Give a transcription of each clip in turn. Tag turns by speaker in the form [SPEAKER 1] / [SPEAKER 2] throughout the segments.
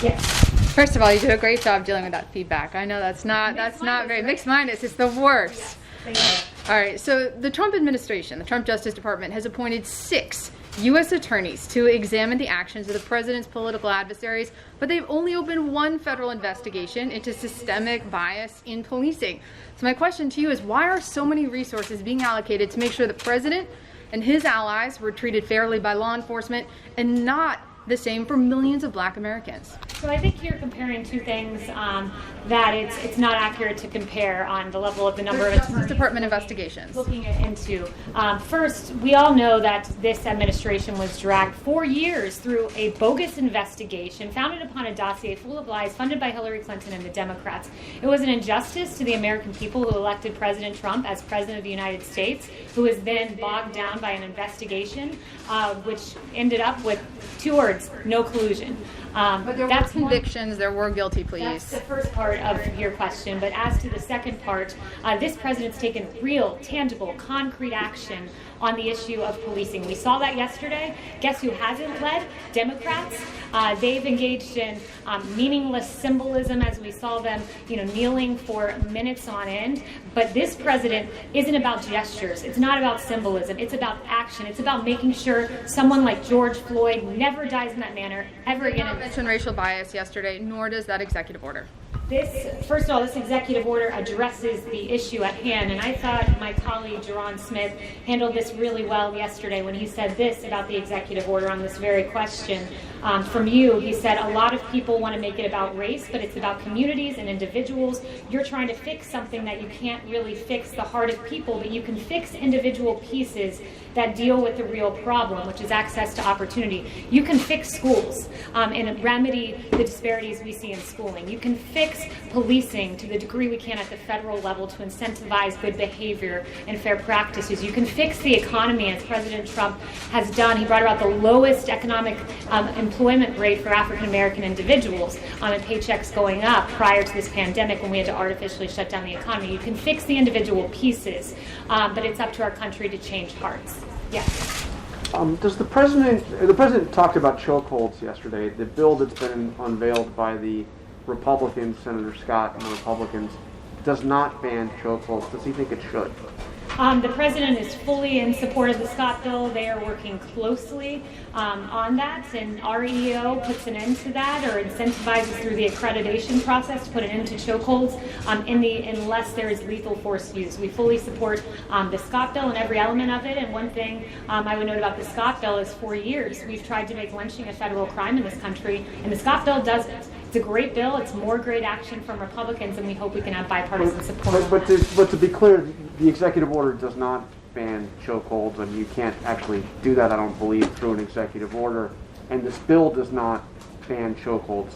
[SPEAKER 1] Yes.
[SPEAKER 2] First of all, you did a great job dealing with that feedback. I know that's not very mixed-minded. It's the worst.
[SPEAKER 1] Yes. Thank you.
[SPEAKER 2] All right, so the Trump administration, the Trump Justice Department, has appointed 6 U.S. attorneys to examine the actions of the president's political adversaries, but they've only opened 1 federal investigation into systemic bias in policing. So my question to you is, why are so many resources being allocated to make sure the president and his allies were treated fairly by law enforcement and not the same for millions of Black Americans?
[SPEAKER 1] So I think you're comparing two things that it's not accurate to compare on the level of the number of
[SPEAKER 2] Justice Department investigations.
[SPEAKER 1] Looking into. First, we all know that this administration was dragged for years through a bogus investigation founded upon a dossier full of lies funded by Hillary Clinton and the Democrats. It was an injustice to the American people who elected President Trump as President of the United States, who was then bogged down by an investigation which ended up with 2 words: no collusion.
[SPEAKER 2] But there were convictions, there were guilty pleas.
[SPEAKER 1] That's the first part of your question. But as to the second part, this president's taken real, tangible, concrete action on the issue of policing. We saw that yesterday. Guess who hasn't led? Democrats. They've engaged in meaningless symbolism as we saw them, kneeling for minutes on end. But this president isn't about gestures. It's not about symbolism. It's about action. It's about making sure someone like George Floyd never dies in that manner ever again.
[SPEAKER 2] You mentioned racial bias yesterday, nor does that executive order.
[SPEAKER 1] First of all, this executive order addresses the issue at hand, and I thought my colleague, Jerron Smith, handled this really well yesterday when he said this about the executive order on this very question. From you, he said, a lot of people want to make it about race, but it's about communities and individuals. You're trying to fix something that you can't really fix the heart of people, but you can fix individual pieces that deal with the real problem, which is access to opportunity. You can fix schools and remedy the disparities we see in schooling. You can fix policing to the degree we can at the federal level to incentivize good behavior and fair practices. You can fix the economy, as President Trump has done. He brought about the lowest economic employment rate for African American individuals, and paychecks going up prior to this pandemic when we had to artificially shut down the economy. You can fix the individual pieces, but it's up to our country to change hearts. Yes.
[SPEAKER 3] Does the president talked about chokeholds yesterday? The bill that's been unveiled by the Republicans, Senator Scott and the Republicans, does not ban chokeholds. Does he think it should?
[SPEAKER 1] The president is fully in support of the Scott bill. They are working closely on that, and our EEO puts an end to that or incentivizes through the accreditation process to put an end to chokeholds unless there is lethal force use. We fully support the Scott bill and every element of it, and one thing I would note about the Scott bill is for years we've tried to make lynching a federal crime in this country, and the Scott bill does it. It's a great bill. It's more great action from Republicans, and we hope we can have bipartisan support.
[SPEAKER 3] But to be clear, the executive order does not ban chokeholds, and you can't actually do that, I don't believe, through an executive order. And this bill does not ban chokeholds.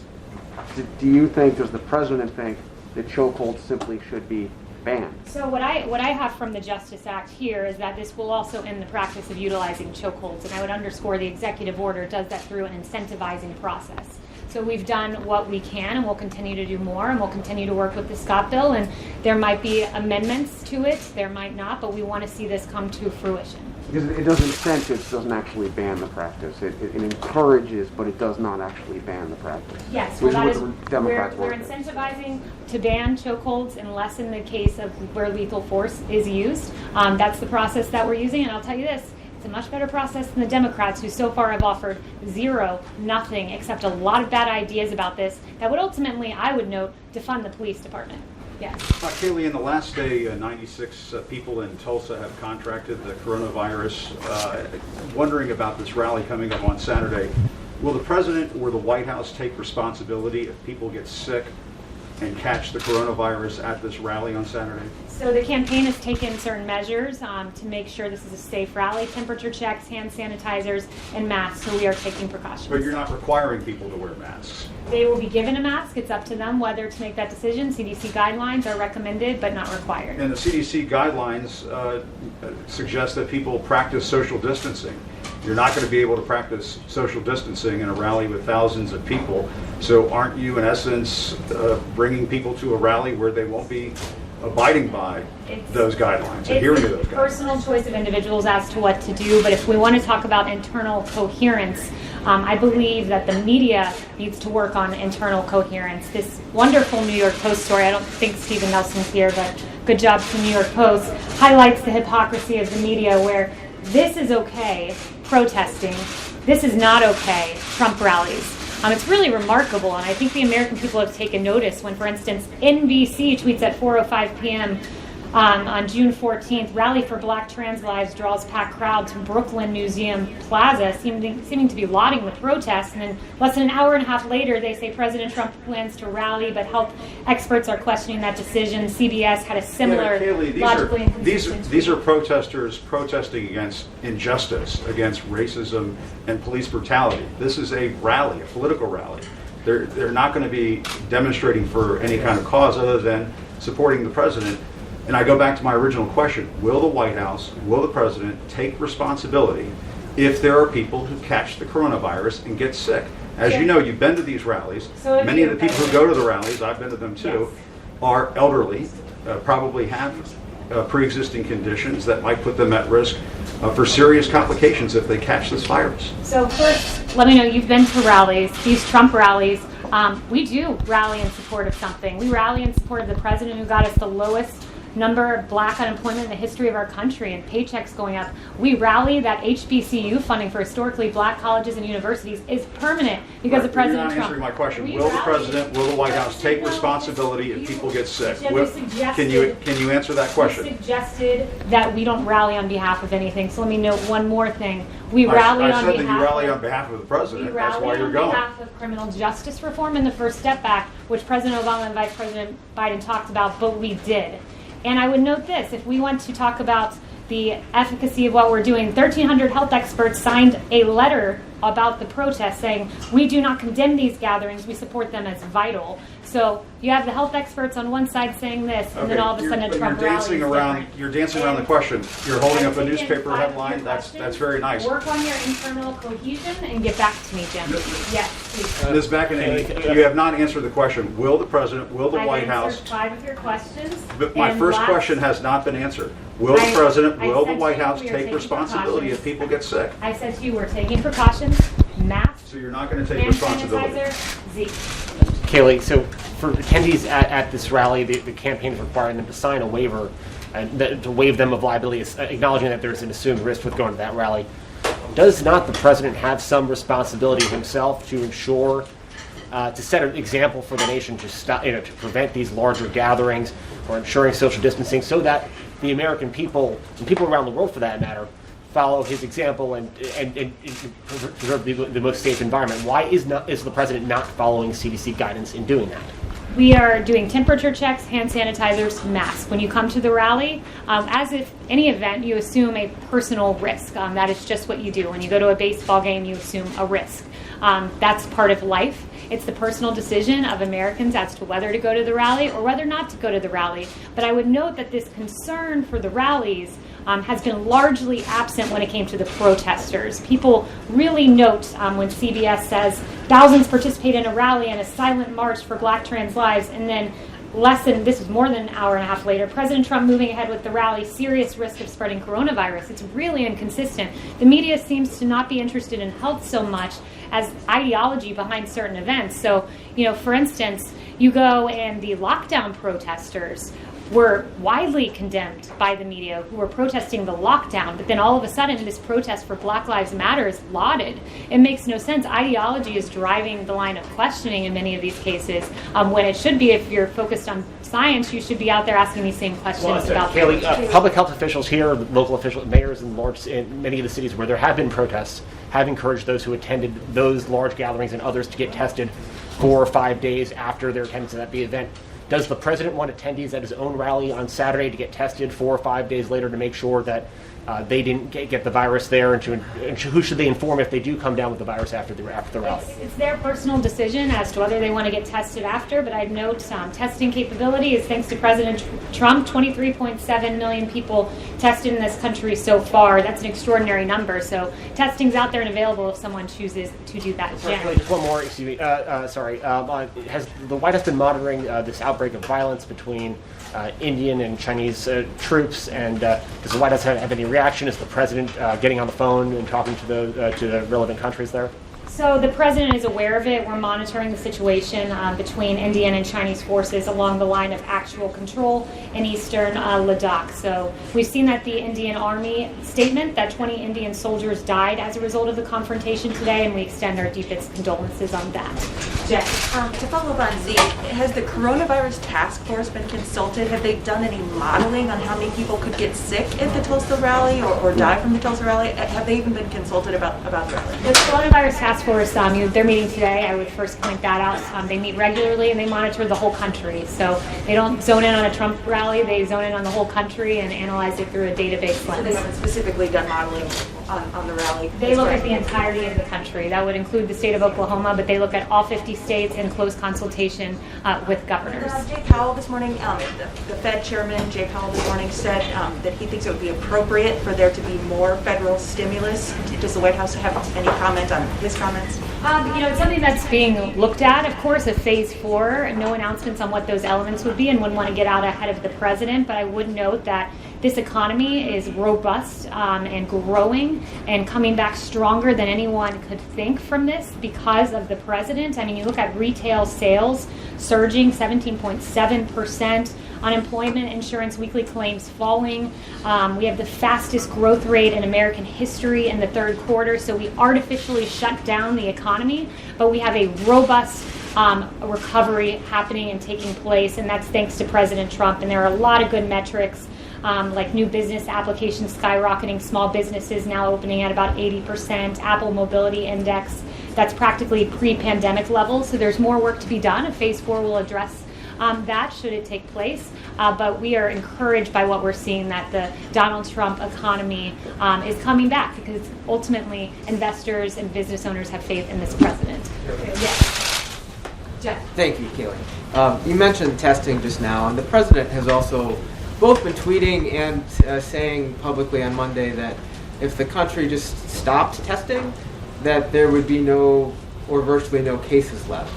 [SPEAKER 3] Does the president think that chokeholds simply should be banned?
[SPEAKER 1] So what I have from the Justice Act here is that this will also end the practice of utilizing chokeholds, and I would underscore the executive order does that through an incentivizing process. So we've done what we can, and we'll continue to do more, and we'll continue to work with the Scott bill, and there might be amendments to it, there might not, but we want to see this come to fruition.
[SPEAKER 3] Because it doesn't incentives, doesn't actually ban the practice. It encourages, but it does not actually ban the practice.
[SPEAKER 1] Yes, well, that is,
[SPEAKER 3] Democrats
[SPEAKER 1] we're incentivizing to ban chokeholds unless in the case of where lethal force is used. That's the process that we're using, and I'll tell you this, it's a much better process than the Democrats, who so far have offered nothing, except a lot of bad ideas about this that would ultimately, I would note, defund the police department. Yes.
[SPEAKER 4] Kayleigh, in the last day, 96 people in Tulsa have contracted the coronavirus. Wondering about this rally coming up on Saturday. Will the president or the White House take responsibility if people get sick and catch the coronavirus at this rally on Saturday?
[SPEAKER 1] So the campaign has taken certain measures to make sure this is a safe rally, temperature checks, hand sanitizers, and masks, so we are taking precautions.
[SPEAKER 4] But you're not requiring people to wear masks.
[SPEAKER 1] They will be given a mask. It's up to them whether to make that decision. CDC guidelines are recommended but not required.
[SPEAKER 4] And the CDC guidelines suggest that people practice social distancing. You're not going to be able to practice social distancing in a rally with thousands of people. So aren't you, in essence, bringing people to a rally where they won't be abiding by those guidelines, adhering to those guidelines?
[SPEAKER 1] It's personal choice of individuals as to what to do, but if we want to talk about internal coherence, I believe that the media needs to work on internal coherence. This wonderful New York Post story, I don't think Stephen Nelson's here, but good job to the New York Post, highlights the hypocrisy of the media where this is okay, protesting, this is not okay, Trump rallies. It's really remarkable, and I think the American people have taken notice when, for instance, NBC tweets at 4:05 p.m. On June 14th, rally for Black trans lives draws packed crowd to Brooklyn Museum Plaza, seeming to be lauding the protest. And then less than an hour and a half later, they say President Trump plans to rally, but health experts are questioning that decision. CBS had a similar logically inconsistent.
[SPEAKER 4] These are protesters protesting against injustice, against racism and police brutality. This is a rally, a political rally. They're not going to be demonstrating for any kind of cause other than supporting the president. And I go back to my original question, will the White House, will the president take responsibility if there are people who catch the coronavirus and get sick? As you know, you've been to these rallies.
[SPEAKER 1] So
[SPEAKER 4] many of the people who go to the rallies, I've been to them too, are elderly, probably have pre-existing conditions that might put them at risk for serious complications if they catch this virus.
[SPEAKER 1] So first, let me know, you've been to rallies, these Trump rallies. We do rally in support of something. We rally in support of the president who got us the lowest number of black unemployment in the history of our country and paychecks going up. We rally that HBCU funding for historically black colleges and universities is permanent because of President Trump.
[SPEAKER 4] You're not answering my question. Will the president, will the White House take responsibility if people get sick? Can you answer that question?
[SPEAKER 1] You suggested that we don't rally on behalf of anything, so let me note one more thing. We rally
[SPEAKER 4] I said that you rally on behalf of the president. That's why you're going.
[SPEAKER 1] We rally on behalf of criminal justice reform and the First Step Act, which President Obama and Vice President Biden talked about, but we did. And I would note this, if we want to talk about the efficacy of what we're doing, 1,300 health experts signed a letter about the protest saying, we do not condemn these gatherings, we support them as vital. So you have the health experts on one side saying this, and then all of a sudden a Trump rally is different.
[SPEAKER 4] You're dancing around the question. You're holding up a newspaper headline. That's very nice.
[SPEAKER 1] Work on your internal cohesion and get back to me, Jim. Yes, please.
[SPEAKER 4] Ms. McEnany, you have not answered the question. Will the president, will the White House...
[SPEAKER 1] I've answered 5 of your questions.
[SPEAKER 4] But my first question has not been answered. Will the president, will the White House take responsibility if people get sick?
[SPEAKER 1] I said to you, we're taking precautions, masks,
[SPEAKER 4] So you're not going to take
[SPEAKER 1] hand
[SPEAKER 4] responsibility?
[SPEAKER 1] sanitizer, Zeke.
[SPEAKER 5] Kayleigh, so for attendees at this rally, the campaign is requiring them to sign a waiver to waive them of liability, acknowledging that there's an assumed risk with going to that rally. Does not the president have some responsibility himself to ensure, to set an example for the nation to stop, to prevent these larger gatherings or ensuring social distancing so that the American people, and people around the world for that matter, follow his example and preserve the most safe environment? Why is the president not following CDC guidance in doing that?
[SPEAKER 1] We are doing temperature checks, hand sanitizers, masks. When you come to the rally, as if any event, you assume a personal risk. That is just what you do. When you go to a baseball game, you assume a risk. That's part of life. It's the personal decision of Americans as to whether to go to the rally or whether not to go to the rally. But I would note that this concern for the rallies has been largely absent when it came to the protesters. People really note when CBS says thousands participate in a rally and a silent march for black trans lives, and then this was more than an hour and a half later, President Trump moving ahead with the rally, serious risk of spreading coronavirus. It's really inconsistent. The media seems to not be interested in health so much as ideology behind certain events. So, for instance, you go and the lockdown protesters were widely condemned by the media who were protesting the lockdown, but then all of a sudden this protest for Black Lives Matter is lauded. It makes no sense. Ideology is driving the line of questioning in many of these cases, when it should be, if you're focused on science, you should be out there asking these same questions about
[SPEAKER 5] Kayleigh, public health officials here, local officials, mayors in many of the cities where there have been protests have encouraged those who attended those large gatherings and others to get tested 4 or 5 days after their attendance at the event. Does the president want attendees at his own rally on Saturday to get tested 4 or 5 days later to make sure that they didn't get the virus there? And who should they inform if they do come down with the virus after the rally?
[SPEAKER 1] It's their personal decision as to whether they want to get tested after, but I'd note testing capability is thanks to President Trump. 23.7 million people tested in this country so far. That's an extraordinary number. So testing's out there and available if someone chooses to do that.
[SPEAKER 5] Sorry, just one more. Excuse me. Has the White House been monitoring this outbreak of violence between Indian and Chinese troops? And does the White House have any reaction? Is the president getting on the phone and talking to the relevant countries there?
[SPEAKER 1] So the president is aware of it. We're monitoring the situation between Indian and Chinese forces along the line of actual control in eastern Ladakh. So we've seen that the Indian Army statement that 20 Indian soldiers died as a result of the confrontation today, and we extend our deepest condolences on that. Jeff.
[SPEAKER 6] To follow up on Z, has the coronavirus task force been consulted? Have they done any modeling on how many people could get sick at the Tulsa rally or die from the Tulsa rally? Have they even been consulted about the rally?
[SPEAKER 1] The coronavirus task force, they're meeting today. I would first point that out. They meet regularly and they monitor the whole country. So they don't zone in on a Trump rally, they zone in on the whole country and analyze it through a database
[SPEAKER 6] So
[SPEAKER 1] lens.
[SPEAKER 6] they haven't specifically done modeling on the rally?
[SPEAKER 1] They look at the entirety of the country. That would include the state of Oklahoma, but they look at all 50 states in close consultation with governors.
[SPEAKER 6] Jay Powell this morning, the Fed chairman, Jay Powell this morning said that he thinks it would be appropriate for there to be more federal stimulus. Does the White House have any comment on his comments?
[SPEAKER 1] It's something that's being looked at, of course, of phase 4. No announcements on what those elements would be and wouldn't want to get out ahead of the president, but I would note that this economy is robust and growing and coming back stronger than anyone could think from this because of the president. I mean, you look at retail sales surging 17.7%, unemployment insurance weekly claims falling. We have the fastest growth rate in American history in the third quarter, so we artificially shut down the economy, but we have a robust recovery happening and taking place, and that's thanks to President Trump. And there are a lot of good metrics, like new business applications skyrocketing, small businesses now opening at about 80%, Apple Mobility Index, that's practically pre-pandemic levels. So there's more work to be done. Phase 4 will address that should it take place. But we are encouraged by what we're seeing, that the Donald Trump economy is coming back because ultimately investors and business owners have faith in this president. Yes. Jeff.
[SPEAKER 7] Thank you, Kayleigh. You mentioned testing just now, and the president has also both been tweeting and saying publicly on Monday that if the country just stopped testing, that there would be no or virtually no cases left.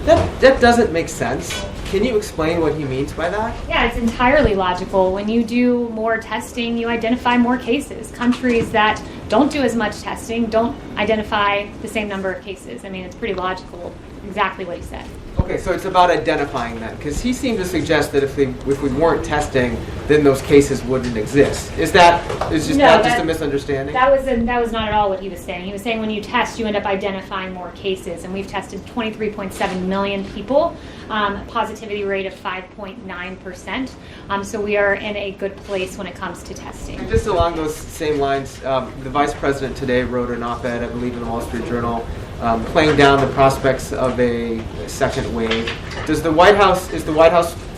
[SPEAKER 7] That doesn't make sense. Can you explain what he means by that?
[SPEAKER 1] Yeah, it's entirely logical. When you do more testing, you identify more cases. Countries that don't do as much testing don't identify the same number of cases. I mean, it's pretty logical, exactly what he said.
[SPEAKER 7] Okay, so it's about identifying them, because he seemed to suggest that if we weren't testing, then those cases wouldn't exist. Is that just a misunderstanding?
[SPEAKER 1] That was not at all what he was saying. He was saying when you test, you end up identifying more cases, and we've tested 23.7 million people, positivity rate of 5.9%. So we are in a good place when it comes to testing.
[SPEAKER 7] And just along those same lines, the vice president today wrote an op-ed, I believe, in the Wall Street Journal, playing down the prospects of a second wave. Is the White House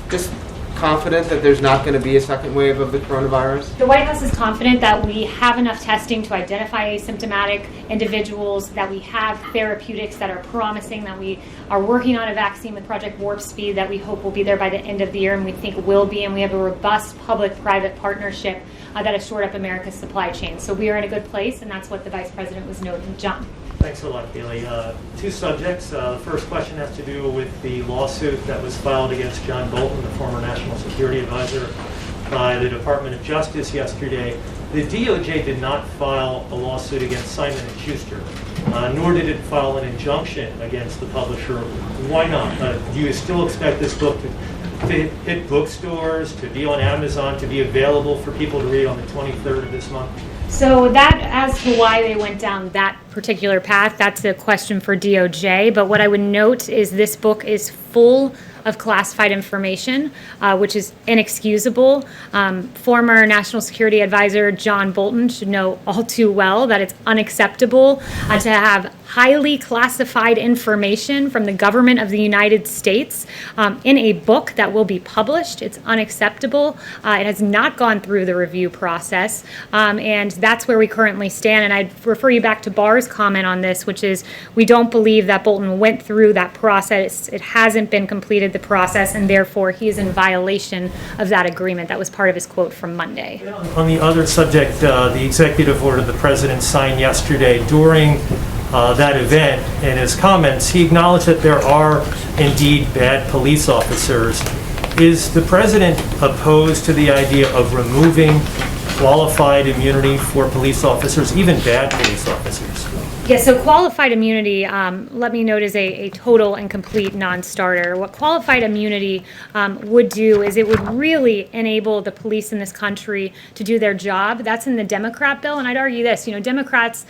[SPEAKER 7] just confident that there's not going to be a second wave of the coronavirus?
[SPEAKER 1] The White House is confident that we have enough testing to identify asymptomatic individuals, that we have therapeutics that are promising, that we are working on a vaccine with Project Warp Speed that we hope will be there by the end of the year, and we think will be, and we have a robust public-private partnership that has shored up America's supply chain. So we are in a good place, and that's what the Vice President was noting. John.
[SPEAKER 8] Thanks a lot, Kayleigh. Two subjects. The first question has to do with the lawsuit that was filed against John Bolton, the former National Security Advisor, by the Department of Justice yesterday. The DOJ did not file a lawsuit against Simon & Schuster, nor did it file an injunction against the publisher. Why not? Do you still expect this book to hit bookstores, to be on Amazon, to be available for people to read on the 23rd of this month?
[SPEAKER 1] So that, as to why they went down that particular path, that's a question for DOJ. But what I would note is this book is full of classified information, which is inexcusable. Former National Security Advisor John Bolton should know all too well that it's unacceptable to have highly classified information from the government of the United States in a book that will be published. It's unacceptable. It has not gone through the review process, and that's where we currently stand. And I'd refer you back to Barr's comment on this, which is we don't believe that Bolton went through that process. It hasn't been completed, the process, and therefore he is in violation of that agreement. That was part of his quote from Monday.
[SPEAKER 8] On the other subject, the executive order the president signed yesterday, during that event, in his comments, he acknowledged that there are indeed bad police officers. Is the president opposed to the idea of removing qualified immunity for police officers, even bad police officers?
[SPEAKER 1] Yeah, so qualified immunity, let me note, is a total and complete non-starter. What qualified immunity would do is it would really enable the police in this country to do their job. That's in the Democrat bill, and I'd argue this, Democrats,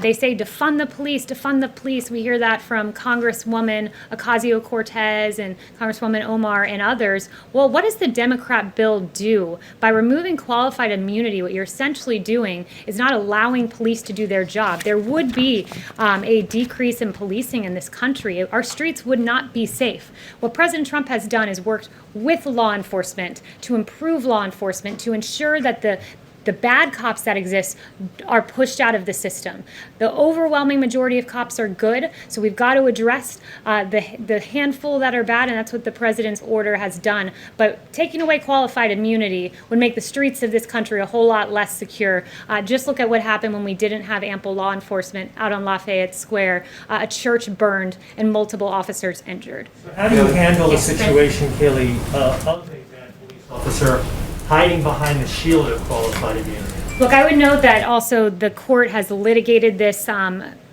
[SPEAKER 1] they say defund the police, defund the police. We hear that from Congresswoman Ocasio-Cortez and Congresswoman Omar and others. Well, what does the Democrat bill do? By removing qualified immunity, what you're essentially doing is not allowing police to do their job. There would be a decrease in policing in this country. Our streets would not be safe. What President Trump has done is worked with law enforcement to improve law enforcement, to ensure that the bad cops that exist are pushed out of the system. The overwhelming majority of cops are good, so we've got to address the handful that are bad, and that's what the president's order has done. But taking away qualified immunity would make the streets of this country a whole lot less secure. Just look at what happened when we didn't have ample law enforcement out on Lafayette Square. A church burned and multiple officers injured.
[SPEAKER 8] So how do you handle the situation, Kayleigh, of a bad police officer hiding behind the shield of qualified immunity?
[SPEAKER 1] Look, I would note that also the court has litigated this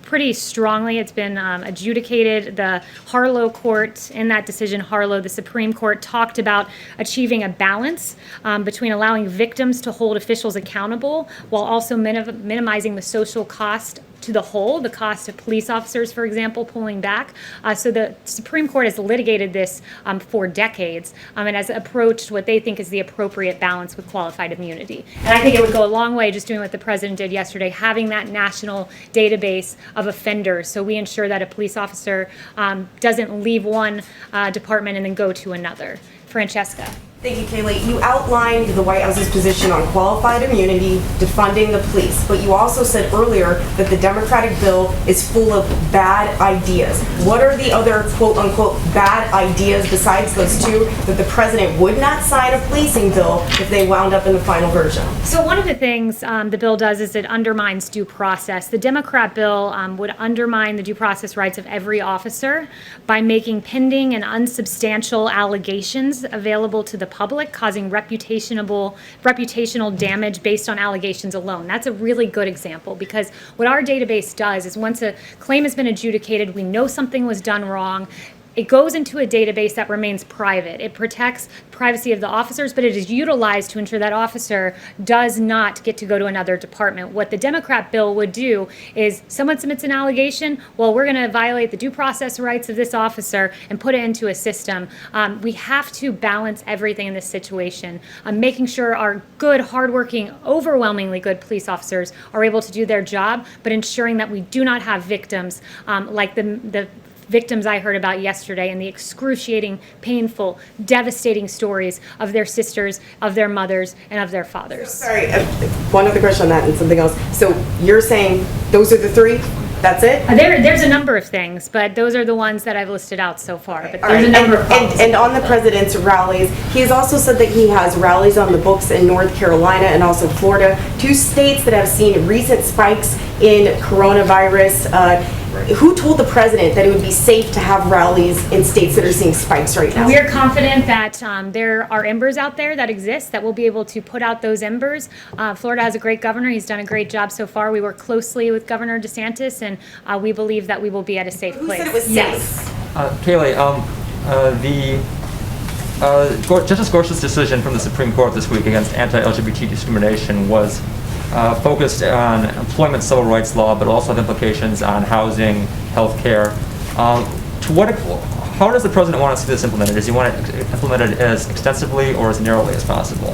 [SPEAKER 1] pretty strongly. It's been adjudicated. The Harlow court, in that decision, Harlow, the Supreme Court, talked about achieving a balance between allowing victims to hold officials accountable while also minimizing the social cost to the whole, the cost of police officers, for example, pulling back. So the Supreme Court has litigated this for decades and has approached what they think is the appropriate balance with qualified immunity. And I think it would go a long way just doing what the president did yesterday, having that national database of offenders, so we ensure that a police officer doesn't leave one department and then go to another. Francesca.
[SPEAKER 9] Thank you, Kayleigh. You outlined the White House's position on qualified immunity, defunding the police, but you also said earlier that the Democratic bill is full of bad ideas. What are the other quote-unquote bad ideas besides those two that the president would not sign a policing bill if they wound up in the final version?
[SPEAKER 1] So one of the things the bill does is it undermines due process. The Democrat bill would undermine the due process rights of every officer by making pending and unsubstantial allegations available to the public, causing reputational damage based on allegations alone. That's a really good example, because what our database does is once a claim has been adjudicated, we know something was done wrong, it goes into a database that remains private. It protects privacy of the officers, but it is utilized to ensure that officer does not get to go to another department. What the Democrat bill would do is someone submits an allegation, well, we're going to violate the due process rights of this officer and put it into a system. We have to balance everything in this situation, making sure our good, hardworking, overwhelmingly good police officers are able to do their job, but ensuring that we do not have victims like the victims I heard about yesterday and the excruciating, painful, devastating stories of their sisters, of their mothers, and of their fathers.
[SPEAKER 9] Sorry, one other question on that and something else. So you're saying those are the three? That's it?
[SPEAKER 1] There's a number of things, but those are the ones that I've listed out so far. But
[SPEAKER 9] All
[SPEAKER 1] there's
[SPEAKER 9] right.
[SPEAKER 1] a number of problems.
[SPEAKER 9] And on the president's rallies, he has also said that he has rallies on the books in North Carolina and also Florida, two states that have seen recent spikes in coronavirus. Who told the president that it would be safe to have rallies in states that are seeing spikes right now?
[SPEAKER 1] We are confident that there are embers out there that exist that will be able to put out those embers. Florida has a great governor. He's done a great job so far. We work closely with Governor DeSantis, and we believe that we will be at a safe place.
[SPEAKER 9] Who said it was safe?
[SPEAKER 1] Yes.
[SPEAKER 10] Kayleigh, Justice Gorsuch's decision from the Supreme Court this week against anti-LGBT discrimination was focused on employment civil rights law, but also have implications on housing, health care. How does the president want to see this implemented? Does he want it implemented as extensively or as narrowly as possible?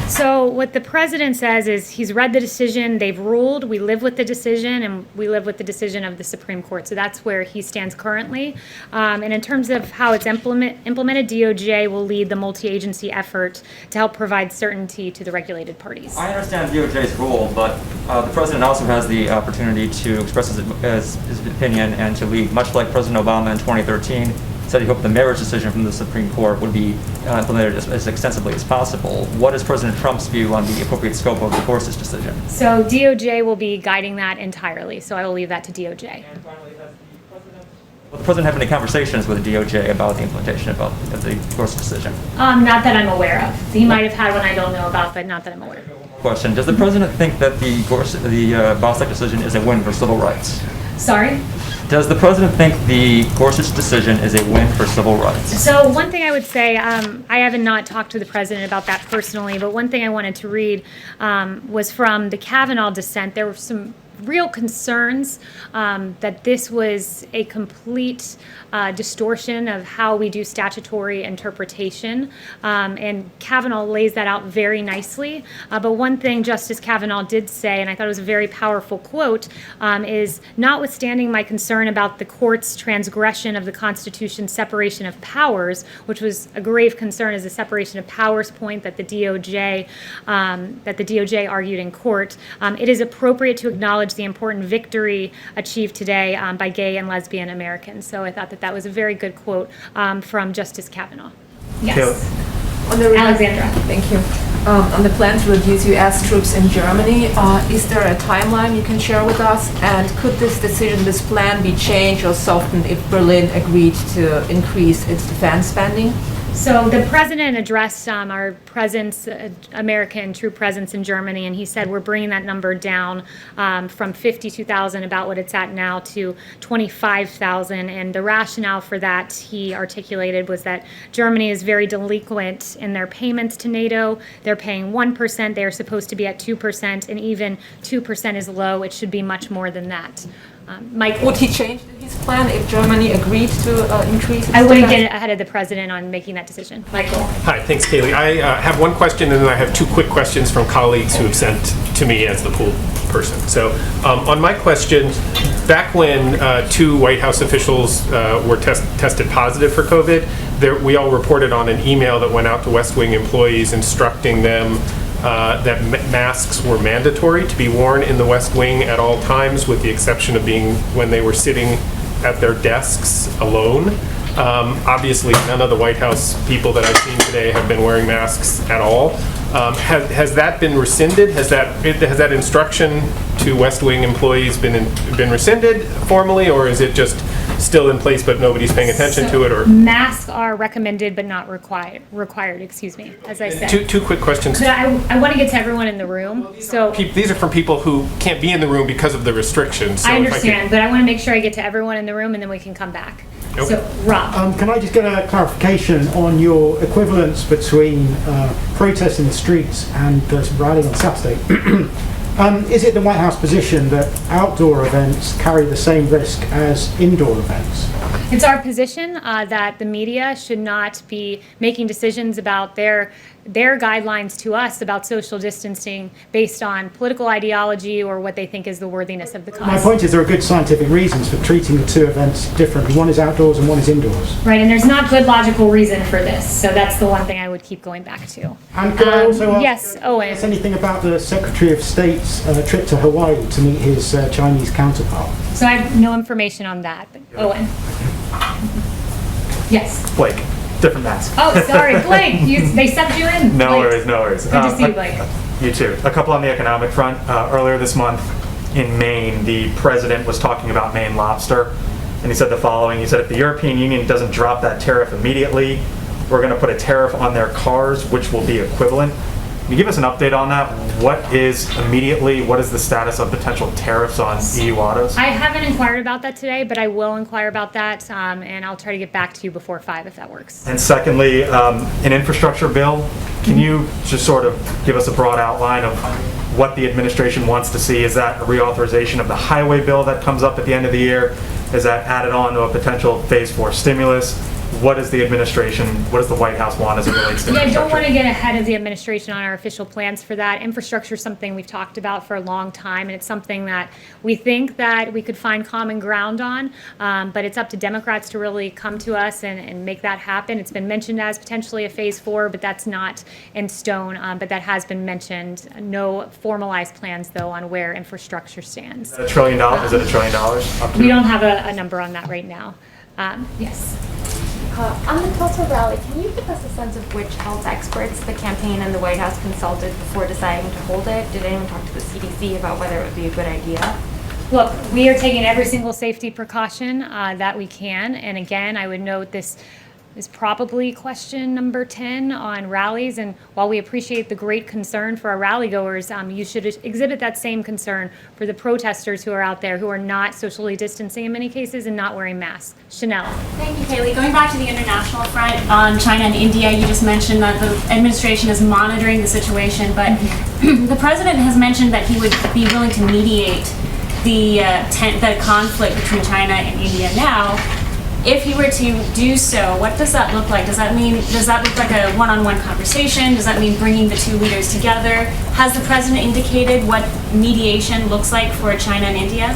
[SPEAKER 1] So what the president says is he's read the decision, they've ruled, we live with the decision, and we live with the decision of the Supreme Court. So that's where he stands currently. And in terms of how it's implemented, DOJ will lead the multi-agency effort to help provide certainty to the regulated parties.
[SPEAKER 10] I understand DOJ's role, but the president also has the opportunity to express his opinion and to lead, much like President Obama in 2013, said he hoped the marriage decision from the Supreme Court would be implemented as extensively as possible. What is President Trump's view on the appropriate scope of the Gorsuch decision?
[SPEAKER 1] So DOJ will be guiding that entirely, so I will leave that to DOJ.
[SPEAKER 10] And finally, will the president have any conversations with the DOJ about the implementation of the Gorsuch decision?
[SPEAKER 1] Not that I'm aware of. He might have had one I don't know about, but not that I'm aware of.
[SPEAKER 10] Question: does the president think that the Bostock decision is a win for civil rights?
[SPEAKER 1] Sorry?
[SPEAKER 10] Does the president think the Gorsuch decision is a win for civil rights?
[SPEAKER 1] So one thing I would say, I haven't not talked to the president about that personally, but one thing I wanted to read was from the Kavanaugh dissent. There were some real concerns that this was a complete distortion of how we do statutory interpretation, and Kavanaugh lays that out very nicely. But one thing Justice Kavanaugh did say, and I thought it was a very powerful quote, is notwithstanding my concern about the court's transgression of the Constitution's separation of powers, which was a grave concern as a separation of powers point that the DOJ argued in court, it is appropriate to acknowledge the important victory achieved today by gay and lesbian Americans. So I thought that was a very good quote from Justice Kavanaugh. Yes. Alexandra.
[SPEAKER 11] Thank you. On the plan to reduce U.S. troops in Germany, is there a timeline you can share with us? And could this plan be changed or softened if Berlin agreed to increase its defense spending?
[SPEAKER 1] So the president addressed our presence, American troop presence in Germany, and he said we're bringing that number down from 52,000, about what it's at now, to 25,000. And the rationale for that, he articulated, was that Germany is very delinquent in their payments to NATO. They're paying 1%. They are supposed to be at 2%, and even 2% is low. It should be much more than that. Mike,
[SPEAKER 11] would he change his plan if Germany agreed to increase?
[SPEAKER 1] I wouldn't get ahead of the president on making that decision. Michael.
[SPEAKER 12] Hi, thanks, Kayleigh. I have one question, and then I have two quick questions from colleagues who have sent to me as the pool person. So, on my question, back when 2 White House officials were tested positive for COVID, we all reported on an email that went out to West Wing employees instructing them that masks were mandatory to be worn in the West Wing at all times, with the exception of being when they were sitting at their desks alone. Obviously, none of the White House people that I've seen today have been wearing masks at all. Has that been rescinded? Has that instruction to West Wing employees been rescinded formally, or is it just still in place but nobody's paying attention to it? Or
[SPEAKER 1] masks are recommended but not required, excuse me, as I said.
[SPEAKER 12] Two quick questions.
[SPEAKER 1] I want to get to everyone in the room. So
[SPEAKER 12] these are from people who can't be in the room because of the restrictions. So
[SPEAKER 1] I understand, but I want to make sure I get to everyone in the room, and then we can come back.
[SPEAKER 12] Okay.
[SPEAKER 1] So, Rob.
[SPEAKER 13] Can I just get a clarification on your equivalence between protests in the streets and rallying on Saturday? Is it the White House position that outdoor events carry the same risk as indoor events?
[SPEAKER 1] It's our position that the media should not be making decisions about their guidelines to us about social distancing based on political ideology or what they think is the worthiness of the cause.
[SPEAKER 13] My point is there are good scientific reasons for treating the two events differently. One is outdoors and one is indoors.
[SPEAKER 1] Right, and there's not good logical reason for this, so that's the one thing I would keep going back to.
[SPEAKER 13] And could I also ask,
[SPEAKER 1] yes, Owen.
[SPEAKER 13] Anything about the Secretary of State's trip to Hawaii to meet his Chinese counterpart?
[SPEAKER 1] So I have no information on that, but Owen. Yes.
[SPEAKER 14] Blake, different mask.
[SPEAKER 1] Oh, sorry, Blake. They subbed you in.
[SPEAKER 14] No
[SPEAKER 1] Blake.
[SPEAKER 14] worries, no worries.
[SPEAKER 1] Good to see you, Blake.
[SPEAKER 14] You too. A couple on the economic front. Earlier this month in Maine, the president was talking about Maine lobster, and he said the following. He said, if the European Union doesn't drop that tariff immediately, we're going to put a tariff on their cars, which will be equivalent. Can you give us an update on that? What is the status of potential tariffs on EU autos?
[SPEAKER 1] I haven't inquired about that today, but I will inquire about that, and I'll try to get back to you before 5 if that works.
[SPEAKER 14] And secondly, an infrastructure bill. Can you just sort of give us a broad outline of what the administration wants to see? Is that a reauthorization of the highway bill that comes up at the end of the year? Is that added on to a potential phase 4 stimulus? What does the White House want as it relates to infrastructure?
[SPEAKER 1] I don't want to get ahead of the administration on our official plans for that. Infrastructure is something we've talked about for a long time, and it's something that we think that we could find common ground on, but it's up to Democrats to really come to us and make that happen. It's been mentioned as potentially a phase 4, but that's not in stone, but that has been mentioned. No formalized plans, though, on where infrastructure stands.
[SPEAKER 14] Is it $1 trillion? Is it $1 trillion?
[SPEAKER 1] We don't have a number on that right now. Yes.
[SPEAKER 15] On the Tulsa rally, can you give us a sense of which health experts the campaign and the White House consulted before deciding to hold it? Did anyone talk to the CDC about whether it would be a good idea?
[SPEAKER 1] Look, we are taking every single safety precaution that we can. And again, I would note this is probably question number 10 on rallies. And while we appreciate the great concern for our rally goers, you should exhibit that same concern for the protesters who are out there who are not socially distancing in many cases and not wearing masks. Chanel.
[SPEAKER 16] Thank you, Kayleigh. Going back to the international front on China and India, you just mentioned that the administration is monitoring the situation, but the president has mentioned that he would be willing to mediate the conflict between China and India now. If he were to do so, what does that look like? Does that look like a one-on-one conversation? Does that mean bringing the two leaders together? Has the president indicated what mediation looks like for China and India?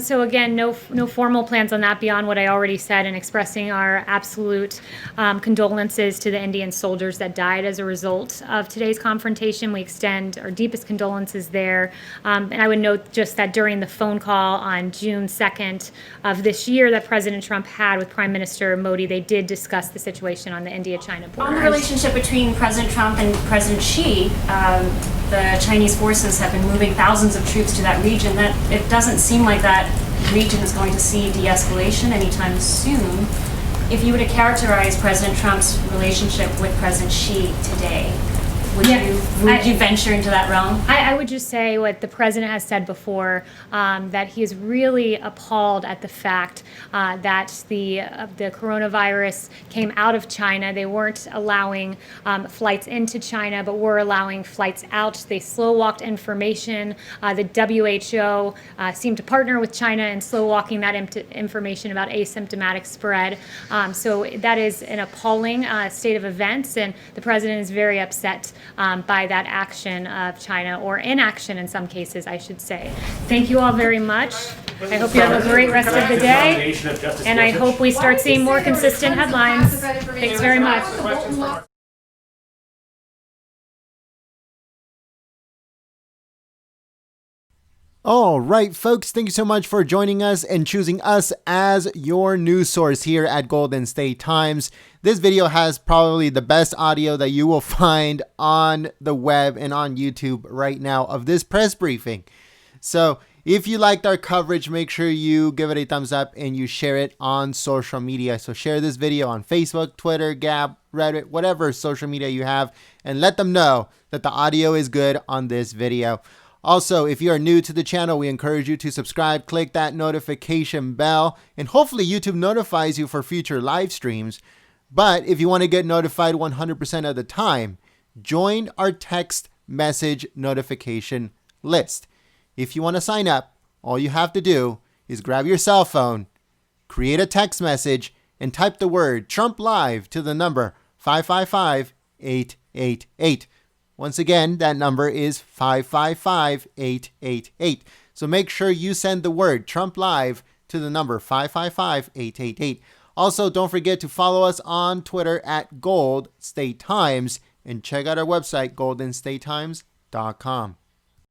[SPEAKER 1] So again, no formal plans on that beyond what I already said, and expressing our absolute condolences to the Indian soldiers that died as a result of today's confrontation. We extend our deepest condolences there. And I would note just that during the phone call on June 2nd of this year that President Trump had with Prime Minister Modi, they did discuss the situation on the India-China border.
[SPEAKER 16] On the relationship between President Trump and President Xi, the Chinese forces have been moving thousands of troops to that region. That it doesn't seem like that region is going to see de-escalation anytime soon. If you were to characterize President Trump's relationship with President Xi today, would you venture into that realm?
[SPEAKER 1] I would just say what the president has said before, that he is really appalled at the fact that the coronavirus came out of China. They weren't allowing flights into China, but were allowing flights out. They slow-walked information. The WHO seemed to partner with China in slow-walking that information about asymptomatic spread. So that is an appalling state of events, and the president is very upset by that action of China, or inaction in some cases, I should say. Thank you all very much. I hope you have a great rest of the day, and I hope we start seeing more consistent headlines. Thanks very much.
[SPEAKER 17] All right, folks, thank you so much for joining us and choosing us as your news source here at Golden State Times. This video has probably the best audio that you will find on the web and on YouTube right now of this press briefing. So if you liked our coverage, make sure you give it a thumbs up and you share it on social media. So share this video on Facebook, Twitter, Gab, Reddit, whatever social media you have, and let them know that the audio is good on this video. Also, if you are new to the channel, we encourage you to subscribe, click that notification bell, and hopefully YouTube notifies you for future live streams. But if you want to get notified 100% of the time, join our text message notification list. If you want to sign up, all you have to do is grab your cell phone, create a text message, and type the word Trump Live to the number 555-888. Once again, that number is 555-888. So make sure you send the word Trump Live to the number 555-888. Also, don't forget to follow us on Twitter at Gold State Times and check out our website, goldenstatetimes.com.